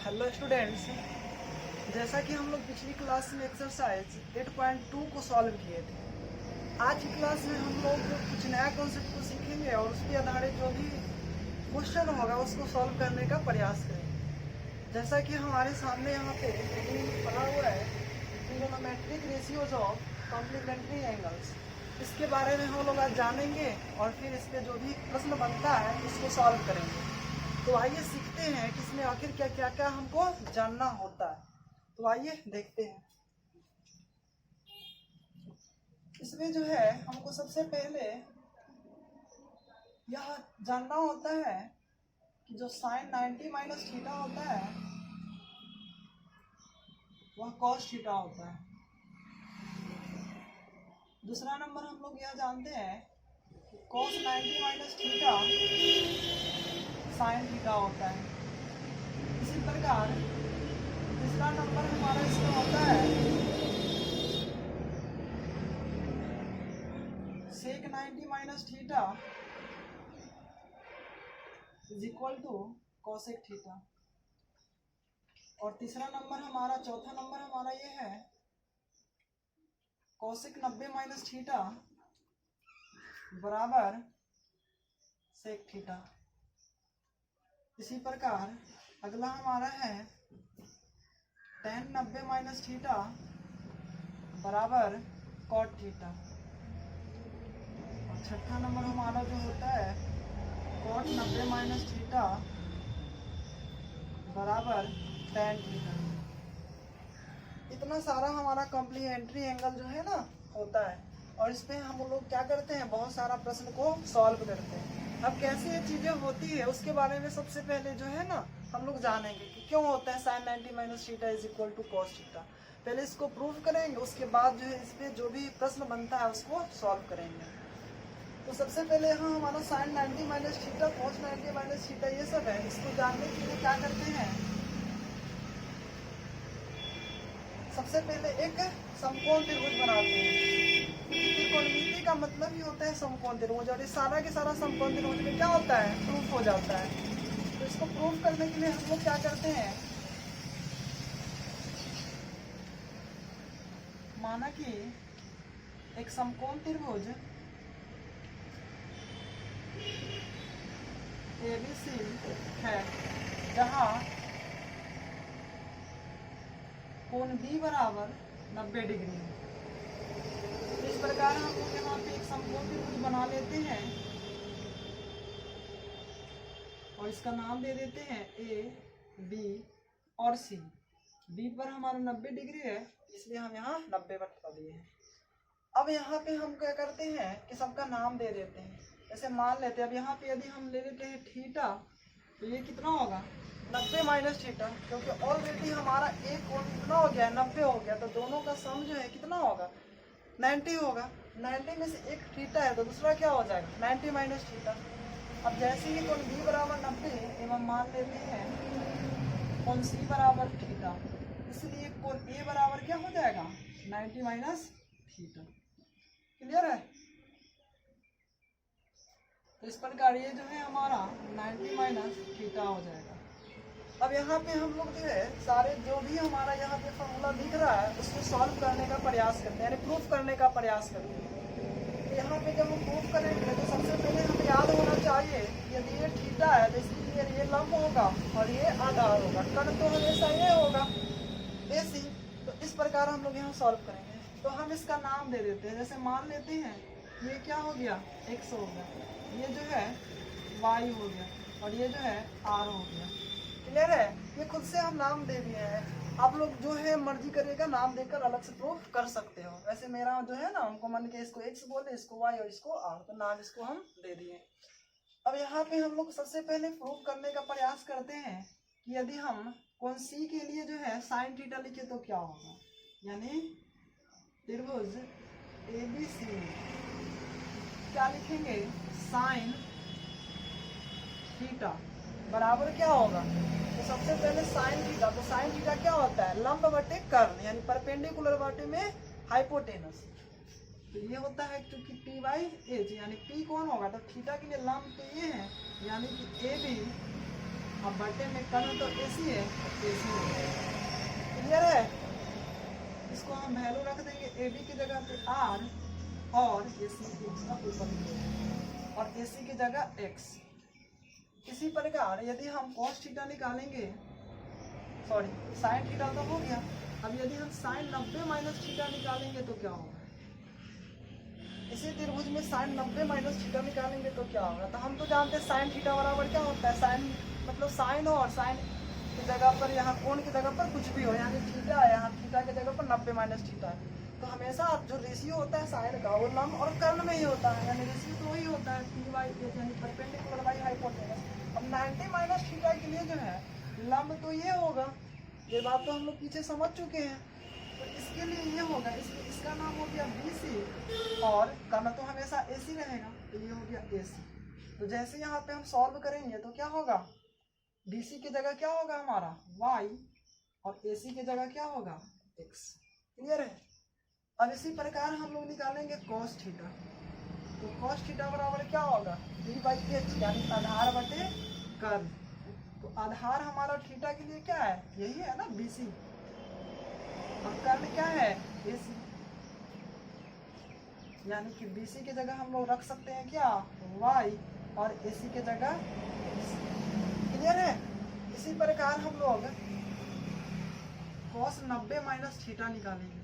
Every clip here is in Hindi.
हेलो स्टूडेंट्स, जैसा कि हम लोग पिछली क्लास में एक्सरसाइज 8.2 को सॉल्व किए थे। आज की क्लास में हम लोग कुछ नया कॉन्सेप्ट को सीखेंगे और उसके आधारित जो भी क्वेश्चन होगा उसको सॉल्व करने का प्रयास करेंगे। जैसा कि हमारे सामने यहाँ पे पढ़ा हुआ है trigonometric ratios of complementary angles, इसके बारे में हम लोग आज जानेंगे और फिर इस पे जो भी प्रश्न बनता है उसको सॉल्व करेंगे। तो आइए सीखते हैं कि इसमें आखिर क्या क्या क्या हमको जानना होता है। तो आइए देखते हैं। इसमें जो है हमको सबसे पहले यह जानना होता है कि जो साइन 90 माइनस थीटा होता है वह कॉस थीटा होता है। दूसरा नंबर हम लोग यह जानते हैं कि cos 90 minus theta sine theta होता है। इसी प्रकार तीसरा नंबर हमारा इसका होता है sec 90 minus theta is equal to cosec theta. और तीसरा नंबर हमारा चौथा नंबर हमारा ये है कॉसेक 90 माइनस थीटा बराबर सेक थीटा। इसी प्रकार अगला हमारा है tan 90 माइनस थीटा बराबर कॉट थीटा। और छठा नंबर हमारा जो होता है कॉट 90 माइनस थीटा बराबर tan थीटा। इतना सारा हमारा कॉम्प्लीमेंट्री एंगल जो है ना होता है और इस पे हम लोग क्या करते हैं, बहुत सारा प्रश्न को सॉल्व करते हैं। अब कैसे ये चीजें होती है उसके बारे में सबसे पहले जो है ना हम लोग जानेंगे कि क्यों होता है sine 90 minus theta is equal to cos theta. पहले इसको प्रूव करेंगे, उसके बाद जो है इस पे जो भी प्रश्न बनता है उसको सॉल्व करेंगे। तो सबसे पहले यहाँ हमारा sine 90 minus theta cos 90 minus theta ये सब है। इसको जानने के लिए क्या करते हैं, सबसे पहले एक समकोण त्रिभुज बनाते हैं। त्रिकोणमिति का मतलब ही होता है समकोण त्रिभुज और ये सारा के सारा समकोण त्रिभुज में क्या होता है, प्रूफ हो जाता है। तो इसको प्रूफ करने के लिए हम लोग क्या करते हैं, माना कि एक समकोण त्रिभुज ABC है जहाँ कोण B बराबर 90 डिग्री है। इस प्रकार हम लोग यहाँ पे एक समकोण त्रिभुज बना लेते हैं और इसका नाम दे देते हैं A, B और C। B पर हमारा 90 डिग्री है इसलिए हम यहाँ 90 बता दिए हैं। अब यहाँ पे हम क्या करते हैं कि सबका नाम दे देते हैं। जैसे मान लेते हैं, अब यहाँ पे यदि हम ले लेते हैं थीटा तो ये कितना होगा 90 माइनस थीटा, क्योंकि ऑलरेडी हमारा एक कोण कितना हो गया 90 हो गया, तो दोनों का सम जो है कितना होगा 90 होगा। 90 में से एक थीटा है तो दूसरा क्या हो जाएगा 90 माइनस थीटा। अब जैसे ही कोण B बराबर 90 एवं मान लेते हैं कोण C बराबर थीटा, इसलिए कोण A बराबर क्या हो जाएगा 90 माइनस थीटा। क्लियर है। तो इस प्रकार ये जो है हमारा 90 माइनस थीटा हो जाएगा। अब यहाँ पे हम लोग जो है सारे जो भी हमारा यहाँ पे फॉर्मूला दिख रहा है उसको सॉल्व करने का प्रयास करते हैं, यानी प्रूफ करने का प्रयास करते हैं। तो यहाँ पे जब हम प्रूफ करेंगे तो सबसे पहले हमें याद होना चाहिए यदि ये थीटा है तो इसलिए ये लंब होगा और ये आधार होगा, कण तो हमेशा ये होगा AC। तो इस प्रकार हम लोग यहाँ सॉल्व करेंगे। तो हम इसका नाम दे देते हैं, जैसे मान लेते हैं ये क्या हो गया x हो गया, ये जो है y हो गया और ये जो है r हो गया। क्लियर है। ये खुद से हम नाम दे दिए हैं, आप लोग जो है मर्जी करेगा नाम देकर अलग से प्रूफ कर सकते हो। वैसे मेरा जो है ना हमको मन के इसको x बोले, इसको y और इसको r, तो नाम इसको हम दे दिए। अब यहाँ पे हम लोग सबसे पहले प्रूफ करने का प्रयास करते हैं कि यदि हम कोण C के लिए जो है साइन थीटा लिखे तो क्या होगा, यानी त्रिभुज ABC क्या लिखेंगे साइन थीटा बराबर क्या होगा, तो सबसे पहले साइन थीटा, तो साइन थीटा क्या होता है लंब बटे कर्ण, यानी परपेंडिकुलर बटे में हाइपोटेनस। तो ये होता है क्योंकि P बाई एच, यानी P कौन होगा, तो थीटा के लिए लंब तो ये है, यानी कि AB अब बटे में कर्ण तो एसी है, एसी है। क्लियर है? इसको हम वैल्यू रख देंगे ए बी की जगह पे आर और एसी का ऊपर और एसी की जगह एक्स। इसी प्रकार यदि हम cos थीटा निकालेंगे, सॉरी साइन थीटा तो हो गया, अब यदि हम साइन 90 माइनस थीटा निकालेंगे तो क्या होगा? इसी त्रिभुज में साइन 90 माइनस थीटा निकालेंगे तो क्या होगा? तो हम तो जानते हैं साइन थीटा बराबर क्या होता है, साइन मतलब साइन हो और साइन की जगह पर यहाँ कोण की जगह पर कुछ भी हो, यानी थीटा है, यहाँ थीटा की जगह पर 90 माइनस थीटा है। तो हमेशा जो रेशियो होता है साइन का वो लंब और कर्ण में ही होता है, यानी रेशियो तो वही होता है पी बाई ए, यानी परपेंडिकुलर बाई हाइपोटेनस। अब 90 माइनस थीटा के लिए जो है लंब तो ये होगा, ये बात तो हम लोग पीछे समझ चुके हैं। तो इसके लिए ये होगा, इसका नाम हो गया BC और कर्ण तो हमेशा AC रहेगा, तो ये हो गया AC। तो जैसे यहाँ पे हम सॉल्व करेंगे तो क्या होगा, BC की जगह क्या होगा हमारा Y और AC की जगह क्या होगा X। क्लियर है? अब इसी प्रकार हम लोग निकालेंगे cos थीटा। तो cos थीटा बराबर क्या होगा B/H, यानी आधार बटे कर्ण। तो आधार हमारा थीटा के लिए क्या है, यही है ना BC, और कर्ण क्या है AC, यानी कि BC की जगह हम लोग रख सकते हैं क्या Y और AC की जगह। क्लियर है? इसी प्रकार हम लोग cos 90 माइनस थीटा निकालेंगे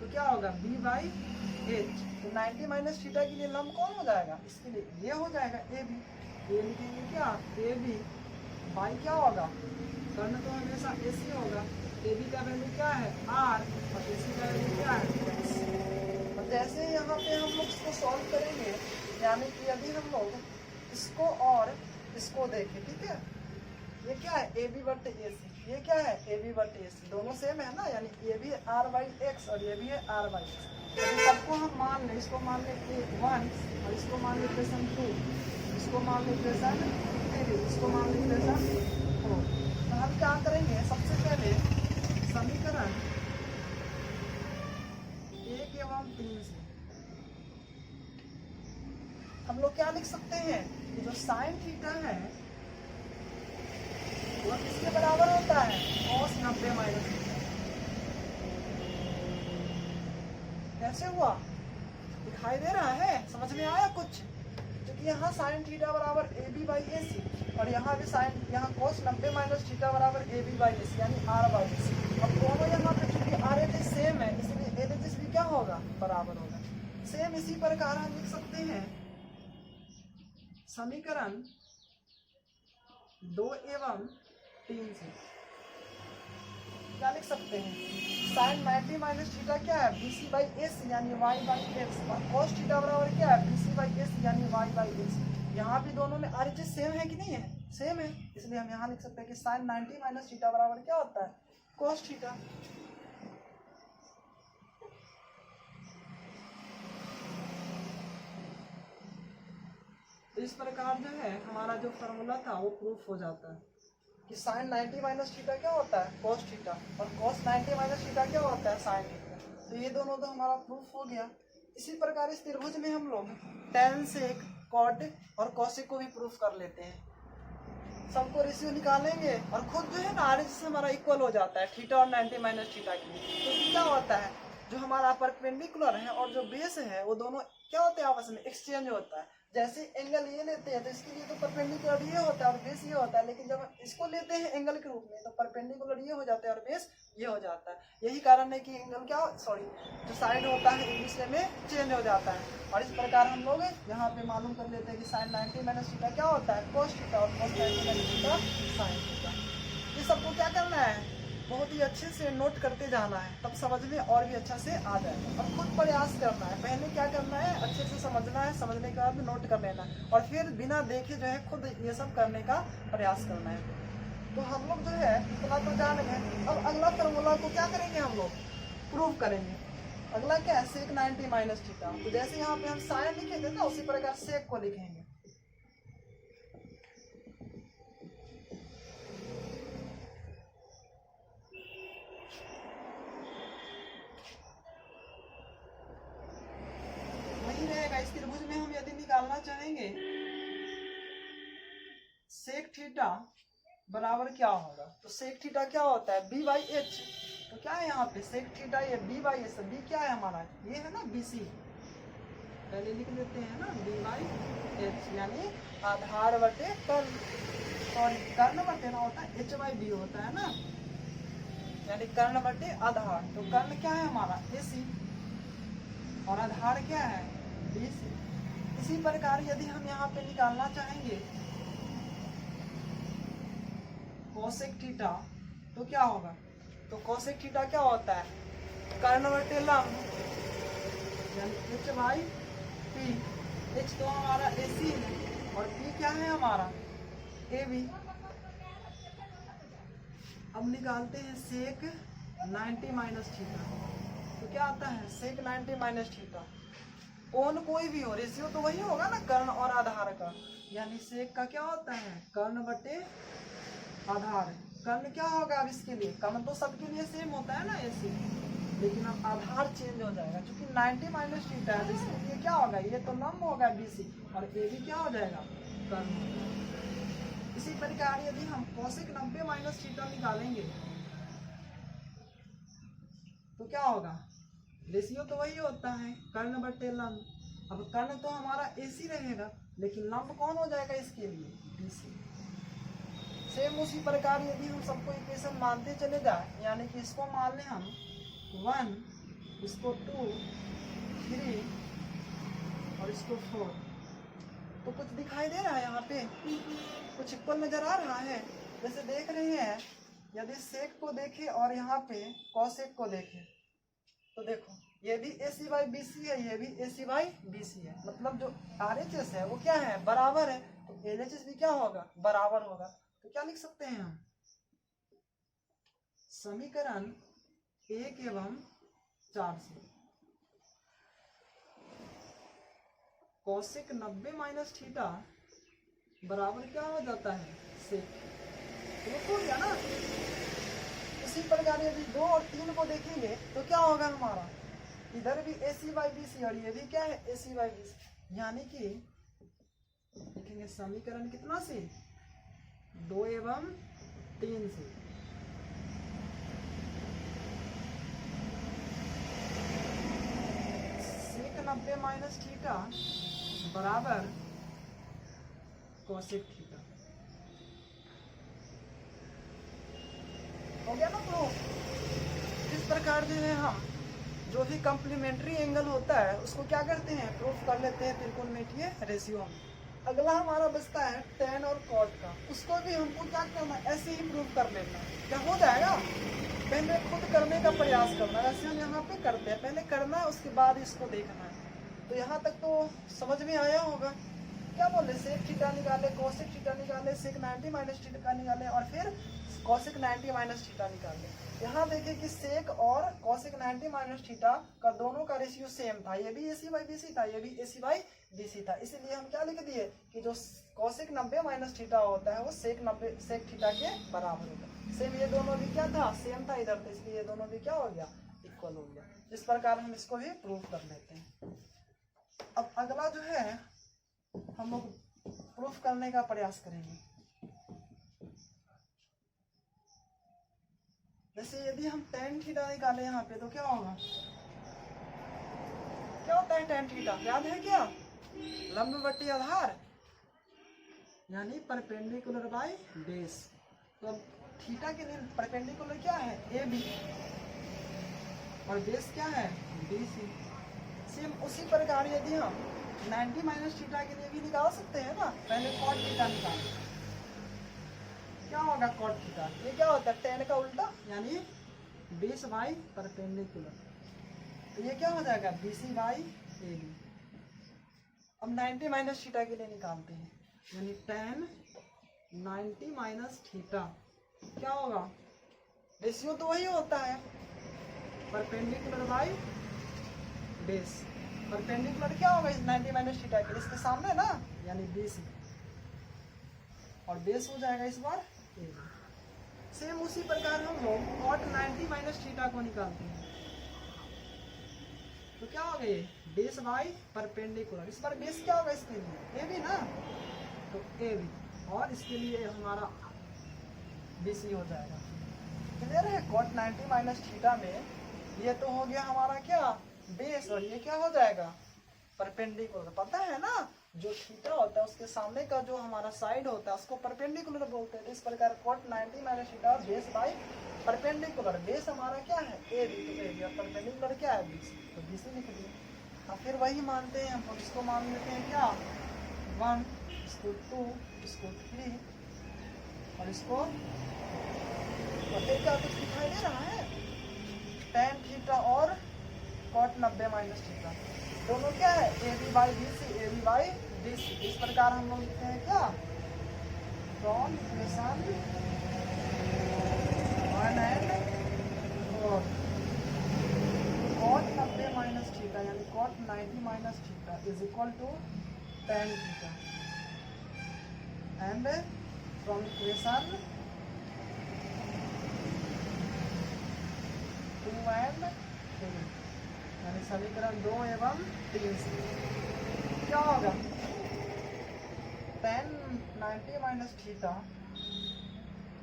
तो क्या होगा B/H। तो 90 माइनस थीटा के लिए लंब कौन हो जाएगा, इसके लिए ये हो जाएगा AB। ये लिखेंगे क्या AB बाई क्या होगा, कर्ण तो हमेशा AC होगा, AB का वैल्यू क्या है R और AC का वैल्यू क्या है X। और जैसे यहाँ पे हम लोग इसको सॉल्व करेंगे, यानी कि यदि हम लोग इसको और इसको देखें, ठीक है, ये क्या है AB बटे AC, ये क्या है AB बटे AC, दोनों सेम है ना, यानी ये भी है R/X और ये भी है R/X। यदि सबको हम मान लें, इसको मान लें A1 और इसको मान लें इक्वेशन 2, इसको मान लें इक्वेशन 3, इसको मान लें इक्वेशन 4। तो हम क्या करेंगे, सबसे पहले समीकरण 1 एवं 3 से हम लोग क्या लिख सकते हैं कि जो साइन थीटा है वो किसके बराबर होता है, cos 90 माइनस थीटा। कैसे हुआ, दिखाई दे रहा है, समझ में आया कुछ? क्योंकि यहाँ साइन थीटा बराबर AB/AC और यहाँ भी साइन, यहाँ cos 90 माइनस थीटा बराबर AB/AC यानी R/AC। अब दोनों यहाँ पे चूंकि RHS सेम है, इसलिए LHS भी क्या होगा, बराबर होगा सेम। इसी प्रकार हम लिख सकते हैं समीकरण 2 एवं 3 से क्या लिख सकते हैं, साइन 90 माइनस थीटा क्या है BC/AC यानी Y/X और cos थीटा बराबर क्या है BC/AC यानी Y/X। यहाँ भी दोनों में RHS सेम है कि नहीं है, सेम है, इसलिए हम यहाँ लिख सकते हैं कि साइन 90 माइनस थीटा बराबर क्या होता है cos थीटा। तो इस प्रकार जो है हमारा जो फॉर्मूला था वो प्रूफ हो जाता है कि साइन 90 माइनस थीटा क्या होता है cos थीटा और cos 90 माइनस थीटा क्या होता है साइन थीटा। तो ये दोनों तो हमारा प्रूफ हो गया। इसी प्रकार इस त्रिभुज में हम लोग tan sec cot और cosec को भी प्रूफ कर लेते हैं। सबको रेशियो निकालेंगे और खुद जो है ना आर से हमारा इक्वल हो जाता है थीटा और 90 माइनस थीटा के लिए। तो क्या होता है, जो हमारा परपेंडिकुलर है और जो बेस है वो दोनों क्या होते हैं आपस में एक्सचेंज होता है। जैसे एंगल ये लेते हैं तो इसके लिए तो परपेंडिकुलर ये होता है और बेस ये होता है, लेकिन जब इसको लेते हैं एंगल के रूप में तो परपेंडिकुलर ये हो जाता है और बेस ये हो जाता है। यही कारण है कि एंगल क्या सॉरी जो साइड होता है एक दूसरे में चेंज हो जाता है। और इस प्रकार हम लोग यहाँ पे मालूम कर लेते हैं कि साइन 90 माइनस थीटा क्या होता है cos थीटा और cos 90 minus theta sine theta. ये सबको क्या करना है, बहुत ही अच्छे से नोट करते जाना है, तब समझ में और भी अच्छा से आ जाएगा। और खुद प्रयास करना है, पहले क्या करना है अच्छे से समझना है, समझने के बाद नोट कर लेना है और फिर बिना देखे जो है खुद ये सब करने का प्रयास करना है। तो हम लोग जो है इतना तो जान गए। अब अगला फॉर्मूला को क्या करेंगे, हम लोग प्रूव करेंगे। अगला क्या है सेक 90 माइनस थीटा। तो जैसे यहाँ पे हम साइन लिखे थे ना उसी प्रकार सेक को लिखेंगे। वही रहेगा। इस त्रिभुज में हम यदि निकालना चाहेंगे सेक थीटा बराबर क्या होगा, तो सेक थीटा क्या होता है बी बाई एच। तो क्या है यहाँ पे सेक थीटा ये बी बाई एच, बी क्या है हमारा, ये है ना बी सी, पहले लिख देते हैं ना बी बाई एच, यानी आधार बटे कर्ण, और कर्ण बटे ना होता है एच बाई बी होता है ना, यानी कर्ण बटे आधार। तो कर्ण क्या है हमारा ए सी और आधार क्या है बी सी। इसी प्रकार यदि हम यहाँ पे निकालना चाहेंगे कोसेक थीटा, तो क्या होगा, तो कोसेक थीटा क्या होता है कर्ण बटे लंब, यानी एच बाई पी। एच तो हमारा ए सी है और पी क्या है हमारा ए बी। अब निकालते हैं सेक 90 माइनस थीटा, तो क्या आता है सेक 90 माइनस थीटा। कोण कोई भी हो, रेशियो तो वही होगा ना कर्ण और आधार का, यानी सेक का क्या होता है कर्ण बटे आधार। कर्ण क्या होगा अब इसके लिए, कर्ण तो सबके लिए सेम होता है ना ऐसे, लेकिन अब आधार चेंज हो जाएगा क्योंकि 90 माइनस थीटा है, तो इसके लिए क्या होगा, ये तो लंब होगा बीसी और ए भी क्या हो जाएगा कर्ण। इसी प्रकार यदि हम कोसेक 90 माइनस थीटा निकालेंगे तो क्या होगा, रेशियो तो वही होता है कर्ण बटे लंब। अब कर्ण तो हमारा एसी रहेगा लेकिन लंब कौन हो जाएगा इसके लिए बीसी। सेम उसी प्रकार यदि हम सबको इक्वेशन मानते चले जाए, यानी कि इसको मान लें हम 1, इसको 2, 3 और इसको 4, तो कुछ दिखाई दे रहा है यहाँ पे, कुछ इक्वल नजर आ रहा है। जैसे देख रहे हैं यदि सेक को देखें और यहाँ पे कॉसेक को देखें, तो देखो ये भी ए सी बाई बी सी है, ये भी ए सी बाई बी सी है, मतलब जो आर एच एस है वो क्या है बराबर है, तो एल एच एस भी क्या होगा बराबर होगा। तो क्या लिख सकते हैं हम, समीकरण 1 एवं 4 से कोसेक 90 माइनस थीटा बराबर क्या हो जाता है सेक, तो हो गया ना। इसी प्रकार यदि 2 और 3 को देखेंगे तो क्या होगा हमारा, इधर भी ए सी बाई बी सी और ये भी क्या है ए सी बाई बी सी, यानी कि लिखेंगे समीकरण कितना से 2 एवं 3 से सेक 90 माइनस थीटा बराबर कोसेक थीटा। हो गया ना प्रूफ। इस प्रकार जो है हम जो भी कम्प्लीमेंट्री एंगल होता है उसको क्या करते हैं प्रूफ कर लेते हैं त्रिकोणमितीय रेशियो में। अगला हमारा बचता है tan और cot का, उसको भी हमको क्या करना ऐसे ही प्रूफ कर लेना, क्या हो जाएगा, पहले खुद करने का प्रयास करना, ऐसे हम यहाँ पे करते हैं, पहले करना है उसके बाद इसको देखना है। तो यहाँ तक तो समझ में आया होगा, क्या बोले सेक थीटा निकाले, कोसेक थीटा निकाले, सेक 90 माइनस थीटा निकाले और फिर कोसेक 90 माइनस थीटा निकाले। यहाँ देखिए कि सेक और कोसेक 90 माइनस थीटा का दोनों का रेशियो सेम था, ये भी एसी बाई बीसी था, ये भी एसी बाई बीसी था, इसीलिए हम क्या लिख दिए कि जो कोसेक 90 माइनस थीटा होता है वो सेक थीटा के बराबर होगा। सेम ये दोनों भी क्या था सेम था इधर, तो इसलिए ये दोनों भी क्या हो गया इक्वल हो गया। इस प्रकार हम इसको भी प्रूव कर लेते हैं। अब अगला जो है हम लोग प्रूफ करने का प्रयास करेंगे। जैसे यदि हम tan थीटा निकाले यहाँ पे तो क्या होगा, क्या होता है tan थीटा याद है क्या, लंब बटे आधार यानी परपेंडिकुलर बाय बेस। तो अब थीटा के लिए परपेंडिकुलर क्या है ए बी और बेस क्या है बी सी। सेम उसी प्रकार यदि हम 90 माइनस थीटा के लिए भी निकाल सकते हैं ना, पहले कॉट थीटा निकालें, क्या होगा कॉट थीटा, ये क्या होता है tan का उल्टा यानी बेस बाई परपेंडिकुलर, तो ये क्या हो जाएगा BC बाई AB। अब 90 माइनस थीटा के लिए निकालते हैं, यानी tan 90 माइनस थीटा क्या होगा, रेशियो तो वही होता है परपेंडिकुलर बाई बेस। परपेंडिकुलर क्या होगा इस 90 माइनस थीटा के इसके सामने ना, यानी BC और बेस हो जाएगा इस बार AB। सेम उसी प्रकार हम लोग cot 90 माइनस थीटा को निकालते हैं, तो क्या होगा ये बेस बाई परपेंडिकुलर, इस बार बेस क्या होगा इसके लिए AB ना, तो AB और इसके लिए हमारा BC हो जाएगा। क्लियर है? cot 90 माइनस थीटा में ये तो हो गया हमारा क्या बेस, और ये क्या हो जाएगा परपेंडिकुलर। पता है ना जो थीटा होता है उसके सामने का जो हमारा साइड होता है उसको परपेंडिकुलर बोलते हैं। तो इस प्रकार cot 90 minus theta base by perpendicular. Base हमारा क्या है AB, तो AB और परपेंडिकुलर क्या है BC, तो BC लिख दिया। फिर वही मानते हैं हम, इसको मान लेते हैं क्या 1, इसको 2, इसको 3 और इसको, और फिर क्या कुछ दिखाई दे रहा है tan थीटा और cot 90 माइनस थीटा दोनों क्या है AB by BC, AB by BC। इस प्रकार हम लोग लिखते हैं क्या from equation 1 and 4 cot 90 minus theta यानी cot 90 minus theta is equal to tan theta, and from equation 2 and 3 यानी समीकरण 2 एवं 3 से क्या होगा tan 90 minus theta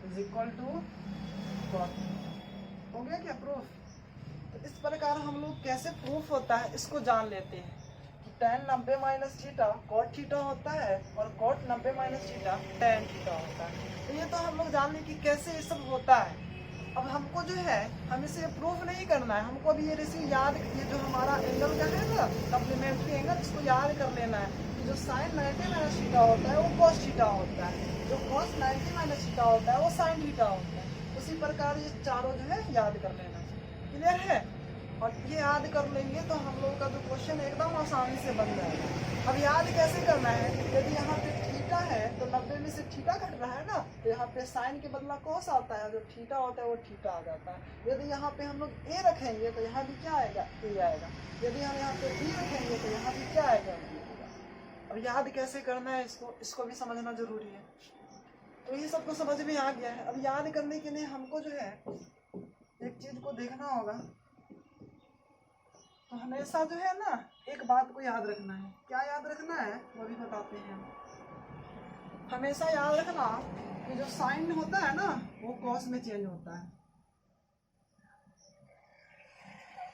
is equal to cot। हो गया क्या प्रूफ? तो इस प्रकार हम लोग कैसे प्रूफ होता है इसको जान लेते हैं कि tan 90 minus theta cot theta होता है और cot 90 minus theta tan theta होता है। तो ये तो हम लोग जान लें कि कैसे ये सब होता है। अब हमको जो है हम इसे प्रूफ नहीं करना है, हमको अभी ये रेशियो याद, ये जो हमारा एंगल का है ना कम्प्लीमेंट्री एंगल, इसको याद कर लेना है कि जो sin 90 माइनस थीटा होता है वो cos थीटा होता है, जो cos 90 माइनस थीटा होता है वो sin थीटा होता है। उसी प्रकार ये चारों जो है याद कर लेना है। क्लियर है? और ये याद कर लेंगे तो हम लोग का जो क्वेश्चन एकदम आसानी से बन जाएगा। अब याद कैसे करना है, यदि यहाँ पे थीटा है तो 90 में से थीटा घट रहा है ना, तो यहाँ पे साइन के बदला cos आता है, जो थीटा होता है वो थीटा आ जाता है। यदि यहाँ पे हम लोग a रखेंगे तो यहाँ भी क्या आएगा a आएगा, यदि हम यहाँ पे b रखेंगे तो यहाँ भी क्या आएगा b आएगा। अब याद कैसे करना है इसको भी समझना जरूरी है। तो ये सबको समझ में आ गया है। अब याद करने के लिए हमको जो है एक चीज को देखना होगा। तो हमेशा जो है ना एक बात को याद रखना है। क्या याद रखना है वो भी बताते हैं। हमेशा याद रखना कि जो साइन होता है ना वो कॉस में चेंज होता है।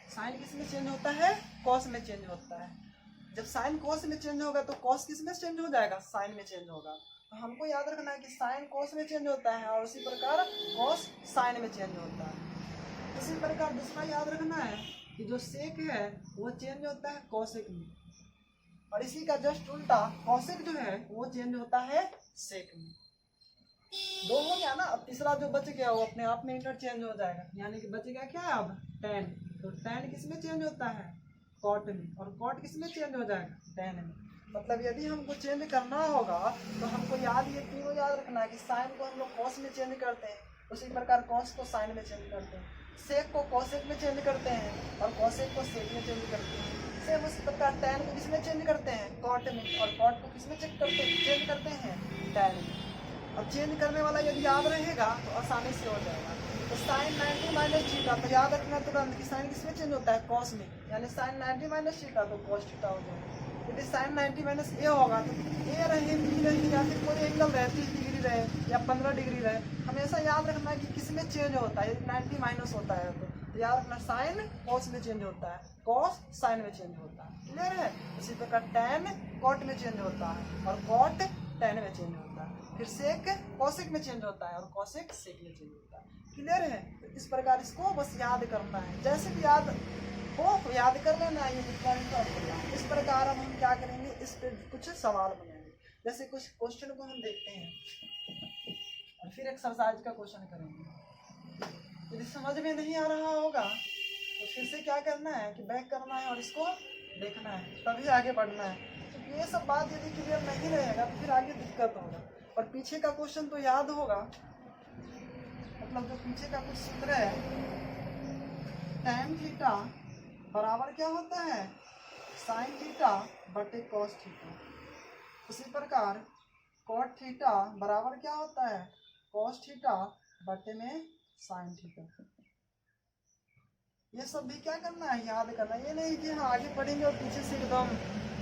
साइन किस में चेंज होता है? कॉस में चेंज होता है। जब साइन कॉस में चेंज होगा तो कॉस किस में चेंज हो जाएगा? साइन में चेंज होगा। तो हमको याद रखना है कि साइन कॉस में चेंज होता है और उसी प्रकार कॉस साइन में चेंज होता है। इसी प्रकार दूसरा याद रखना है कि जो सेक है वो चेंज होता है कॉसेक में, और इसी का जस्ट उल्टा कॉसेक जो है वो चेंज होता है सेक में। दो हो गया ना। अब तीसरा जो बच गया वो अपने आप में इंटरचेंज हो जाएगा, यानी कि बच गया क्या अब tan। तो tan किस में चेंज होता है? cot में, और cot किस में चेंज हो जाएगा? tan में। मतलब यदि हमको चेंज करना होगा तो हमको ये तीनों याद रखना है कि साइन को हम लोग cos में चेंज करते हैं, उसी प्रकार cos को साइन में चेंज करते हैं, सेक को कॉसेक में चेंज करते हैं और कॉसेक को सेक में चेंज करते हैं। सेम उसी प्रकार tan को किस में चेंज करते हैं? cot में, और cot को किस में चेंज करते हैं? tan में। अब चेंज करने वाला यदि याद रहेगा तो आसानी से हो जाएगा। तो साइन 90 माइनस थीटा, तो याद रखना तुरंत कि साइन किस में चेंज होता है? कॉस में, यानी साइन 90 माइनस थीटा तो कॉस थीटा हो जाएगा। यदि साइन 90 माइनस ए होगा तो ए रहे, बी रहे, या फिर कोई एंगल रहे 30 डिग्री रहे या 15 डिग्री रहे, हमेशा याद रखना है कि किस में चेंज होता है। यदि 90 माइनस होता है तो याद रखना साइन कॉस में चेंज होता है, कॉस साइन में चेंज होता है। क्लियर है? उसी प्रकार tan कॉट में चेंज होता है और कॉट tan में चेंज होता है। फिर सेक कॉसेक में चेंज होता है और कॉसेक सेक में चेंज होता है। क्लियर है? तो इस प्रकार इसको बस याद करना है, जैसे भी याद हो याद कर लेना। ये इस प्रकार अब हम क्या करेंगे, इस पे कुछ सवाल बनाएंगे। जैसे कुछ क्वेश्चन को हम देखते हैं और फिर एक्सरसाइज का क्वेश्चन करेंगे। यदि समझ में नहीं आ रहा होगा तो फिर से क्या करना है कि बैक करना है और इसको देखना है, तभी आगे बढ़ना है। क्योंकि ये सब बात यदि क्लियर नहीं रहेगा तो फिर आगे दिक्कत होगा। और पीछे का क्वेश्चन तो याद होगा, मतलब जो पीछे का कुछ सूत्र है, tan थीटा बराबर क्या होता है? sin थीटा बटे cos थीटा। उसी प्रकार cot थीटा बराबर क्या होता है? cos थीटा बटे में sin थीटा। ये सब भी क्या करना है? याद करना। ये नहीं कि हाँ आगे पढ़ेंगे और पीछे से एकदम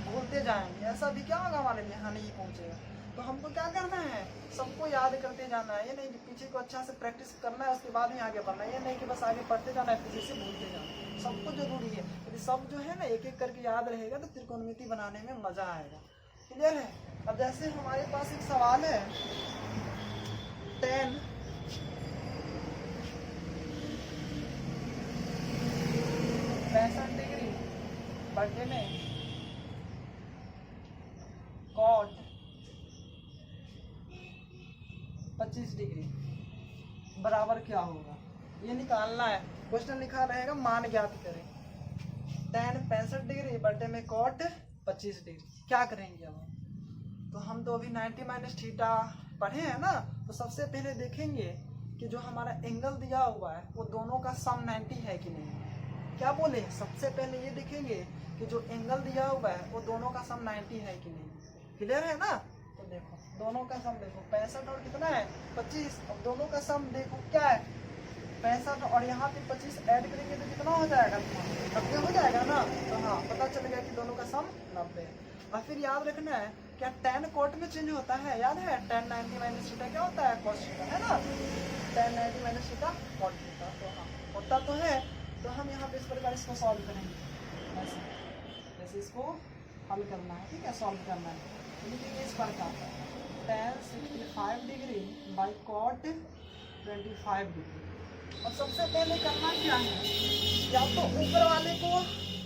भूलते जाएंगे, ऐसा भी क्या होगा हमारे लिए? हाँ नहीं पहुँचेगा। तो हमको क्या करना है, सबको याद करते जाना है। ये नहीं कि पीछे को अच्छा से प्रैक्टिस करना है उसके बाद ही आगे बढ़ना है। ये नहीं कि बस आगे पढ़ते जाना है पीछे से भूलते जाना, सबको जरूरी है। यदि सब जो है ना एक एक करके याद रहेगा तो त्रिकोणमिति बनाने में मजा आएगा। क्लियर है। अब जैसे हमारे पास एक सवाल है, 10 65 डिग्री बटे में कॉट 25 डिग्री बराबर क्या होगा, ये निकालना है। क्वेश्चन लिखा रहेगा मान ज्ञात करें। tan 65 डिग्री बटे में कॉट 25 डिग्री क्या करेंगे अब। तो हम तो अभी 90 माइनस थीटा पढ़े हैं ना, तो सबसे पहले देखेंगे कि जो हमारा एंगल दिया हुआ है वो दोनों का सम 90 है कि नहीं। क्या बोले, सबसे पहले ये देखेंगे कि जो एंगल दिया हुआ है वो दोनों का सम 90 है कि नहीं। क्लियर है ना। तो देखो दोनों का सम देखो 65 और कितना है 25। अब दोनों का सम देखो क्या है 65 और यहाँ पे 25 ऐड करेंगे तो कितना हो जाएगा, 90 हो जाएगा ना। तो हाँ पता चल गया कि दोनों का सम 90 है। और फिर याद रखना है क्या tan कॉट में चेंज होता है, याद है tan 90 माइनस थीटा क्या होता है cos थीटा, है ना। tan 90 minus theta cot theta, तो हाँ होता तो है। तो हम यहाँ पे इस प्रकार इसको सॉल्व करेंगे, ऐसे इसको हल करना है, ठीक है, सॉल्व करना है। लिखेंगे इस प्रकार tan 65 degree by cot 25 degree. और सबसे पहले करना क्या है, या तो ऊपर वाले को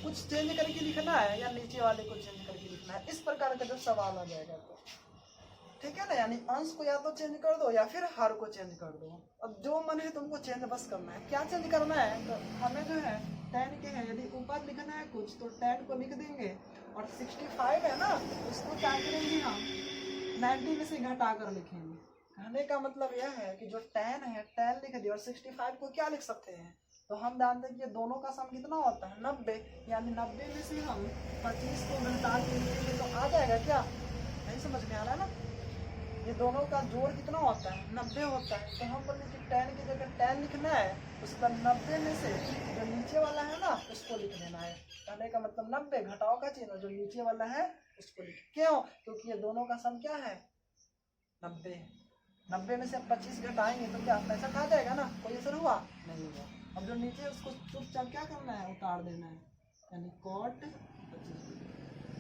कुछ चेंज करके लिखना है या नीचे वाले को चेंज करके लिखना है। इस प्रकार का जब सवाल आ जाएगा तो ठीक है ना, यानी अंश को या तो चेंज कर दो या फिर हर को चेंज कर दो। अब जो मन है तुमको चेंज बस करना है। क्या चेंज करना है, तो हमें जो है tan के है, यदि ऊपर लिखना है कुछ तो tan को लिख देंगे, और 65 है ना उसको क्या करेंगे हम 90 में से घटा कर लिखेंगे। कहने का मतलब यह है कि जो tan है tan लिख दिया, और 65 को क्या लिख सकते हैं, तो हम जानते हैं कि ये दोनों का सम कितना होता है 90, यानी 90 में से हम 25 को घटा के लिखेंगे तो आ जाएगा। क्या नहीं समझ में आ रहा है ना, ये दोनों का जोड़ कितना होता है 90 होता है। तो हम बोले कि tan की जगह tan लिखना है, उसका 90 में से जो नीचे वाला है ना उसको लिख देना है। कहने का मतलब 90 घटाओ का चिन्ह, जो नीचे वाला है उसको लिख, क्यों, क्योंकि ये दोनों का सम क्या है 90। 90 में से 25 घटाएंगे तो क्या 65 आ जाएगा ना, कोई असर हुआ नहीं हुआ। अब जो नीचे उसको चुपचाप क्या करना है उतार देना है, यानी cot 25।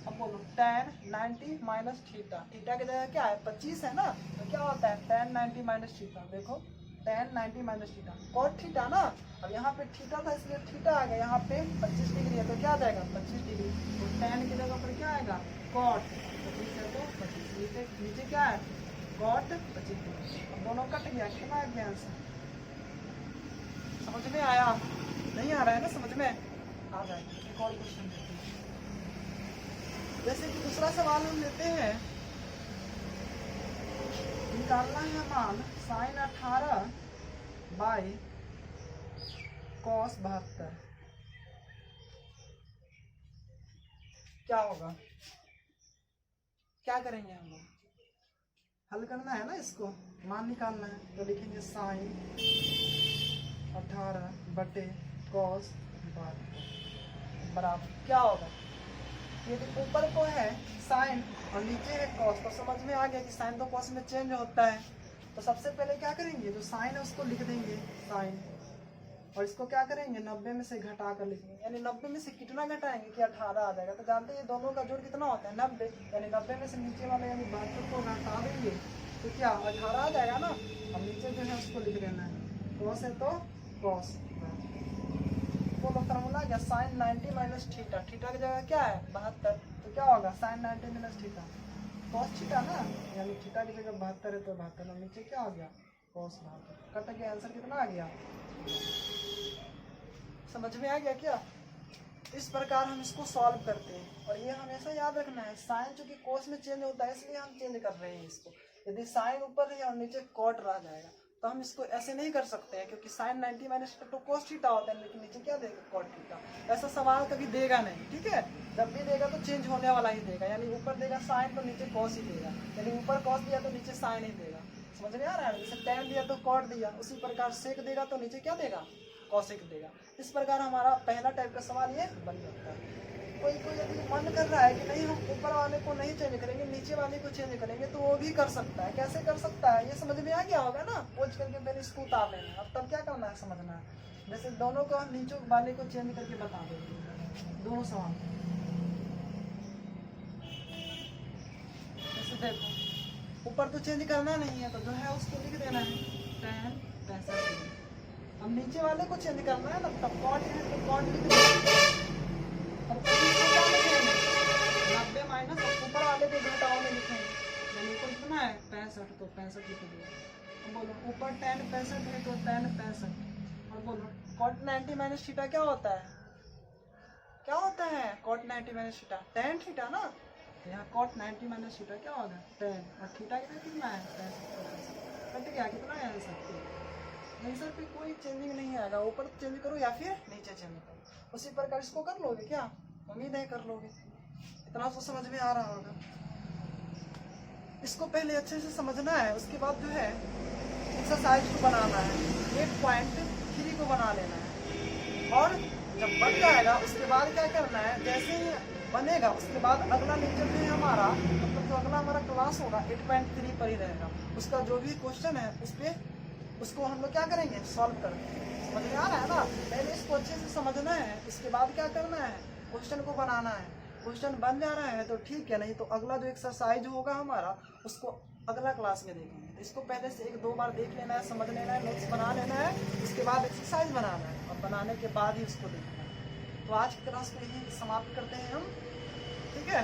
अब बोलो tan 90 माइनस थीटा, थीटा की जगह क्या है 25 है ना, तो क्या होता है tan 90 माइनस थीटा। देखो tan 90 minus theta cot theta ना। अब यहाँ पे थीटा था इसलिए थीटा आ गया, यहाँ पे 25 डिग्री है तो क्या आ जाएगा 25 डिग्री। तो tan की जगह पर क्या आएगा cot 25 है तो 25, नीचे क्या है cot 25 डिग्री। अब दोनों कट गया, कितना आ गया आंसर, समझ में आया, नहीं आ रहा है ना समझ में, आ जाएगा। एक और क्वेश्चन देखते हैं, जैसे कि दूसरा सवाल हम लेते हैं, निकालना है मान sin 18 बाई cos 72 क्या होगा। क्या करेंगे हम लोग, हल करना है ना, इसको मान निकालना है। तो लिखेंगे sin 18 बटे cos 72 बराबर क्या होगा। यदि ऊपर को है साइन और नीचे है कॉस, तो समझ में आ गया कि साइन तो कॉस में चेंज होता है। तो सबसे पहले क्या करेंगे, जो साइन है उसको लिख देंगे साइन, और इसको क्या करेंगे 90 में से घटा कर लिखेंगे। यानी 90 में से कितना घटाएंगे कि 18 आ जाएगा। तो जानते हैं दोनों का जोड़ कितना होता है 90, यानी 90 में से नीचे वाले यानी 72 को घटा देंगे तो क्या 18 आ जाएगा ना। अब नीचे जो है उसको लिख देना है, कॉस है तो कॉस, बोलो फॉर्मूला क्या साइन 90 माइनस थीटा, थीटा की जगह क्या है 72, तो क्या होगा sine 90 minus theta cos theta ना, यानी थीटा की जगह 72 है तो 72, और नीचे क्या हो गया कॉस 72, कट गया, आंसर कितना आ गया, समझ में आ गया क्या। इस प्रकार हम इसको सॉल्व करते हैं, और ये हमेशा याद रखना है साइन चूंकि कॉस में चेंज होता है इसलिए हम चेंज कर रहे हैं इसको। यदि साइन ऊपर है और नीचे कॉट रह जाएगा तो हम इसको ऐसे नहीं कर सकते हैं, क्योंकि साइन 90 माइनस तो cos थीटा होता है, लेकिन नीचे क्या देगा cot थीटा। ऐसा सवाल कभी देगा नहीं, ठीक है, जब भी देगा तो चेंज होने वाला ही देगा, यानी ऊपर देगा साइन तो नीचे cos ही देगा, यानी ऊपर cos दिया तो नीचे साइन ही देगा। समझ में आ रहा है, जैसे tan दिया तो cot दिया, उसी प्रकार sec देगा तो नीचे क्या देगा cosec देगा। इस प्रकार हमारा पहला टाइप का सवाल ये बन जाता है। कोई कोई यदि मन कर रहा है कि नहीं हम ऊपर वाले को नहीं चेंज करेंगे, नीचे वाले को चेंज करेंगे, तो वो भी कर सकता है। कैसे कर सकता है ये समझ में आ गया होगा ना। पोज करके पहले इसको उतार लेना है, अब तब क्या करना है समझना है। जैसे दोनों को हम नीचे वाले को चेंज करके बता देंगे, दोनों समान। जैसे देखो ऊपर तो चेंज करना नहीं है, तो जो है उसको लिख देना है tan 65। अब नीचे वाले को चेंज करना है ना, तब कॉट है तो कॉट लिख देना। अब इसको क्या लिखेंगे 90 माइनस, ऊपर वाले के घटाओ में लिखेंगे। यानी ऊपर कितना है 65, तो 65 लिख दिया। अब बोलो ऊपर tan 65 है तो tan 65। और बोलो cot 90 माइनस थीटा क्या होता है, क्या होता है cot 90 minus theta, tan theta ना। यहाँ cot 90 माइनस थीटा क्या होगा tan, और थीटा कितना है 65। कट गया, कितना है आंसर। आंसर पे कोई चेंजिंग नहीं आएगा, ऊपर चेंज करो या फिर नीचे चेंज करो। उसी प्रकार इसको कर लोगे क्या, उम्मीद है कर लोगे। इतना तो समझ में आ रहा होगा। इसको पहले अच्छे से समझना है, उसके बाद जो है एक्सरसाइज को बनाना है, 8.3 को बना लेना है। और जब बन जाएगा उसके बाद क्या करना है, जैसे ही बनेगा उसके बाद अगला लेक्चर में हमारा मतलब जो अगला हमारा क्लास होगा 8.3 पर ही रहेगा। उसका जो भी क्वेश्चन है उस पर उसको हम लोग क्या करेंगे, सॉल्व करेंगे। समझ में आ रहा है ना। पहले इसको अच्छे से समझना है, उसके बाद क्या करना है, क्वेश्चन को बनाना है। क्वेश्चन बन जा रहा है तो ठीक है, नहीं तो अगला जो एक्सरसाइज होगा हमारा उसको अगला क्लास में देखेंगे। इसको पहले से 1-2 बार देख लेना है, समझ लेना है, नोट्स बना लेना है, उसके बाद एक्सरसाइज बनाना है, और बनाने के बाद ही उसको देखना है। तो आज की क्लास को यही समाप्त करते हैं हम, ठीक है।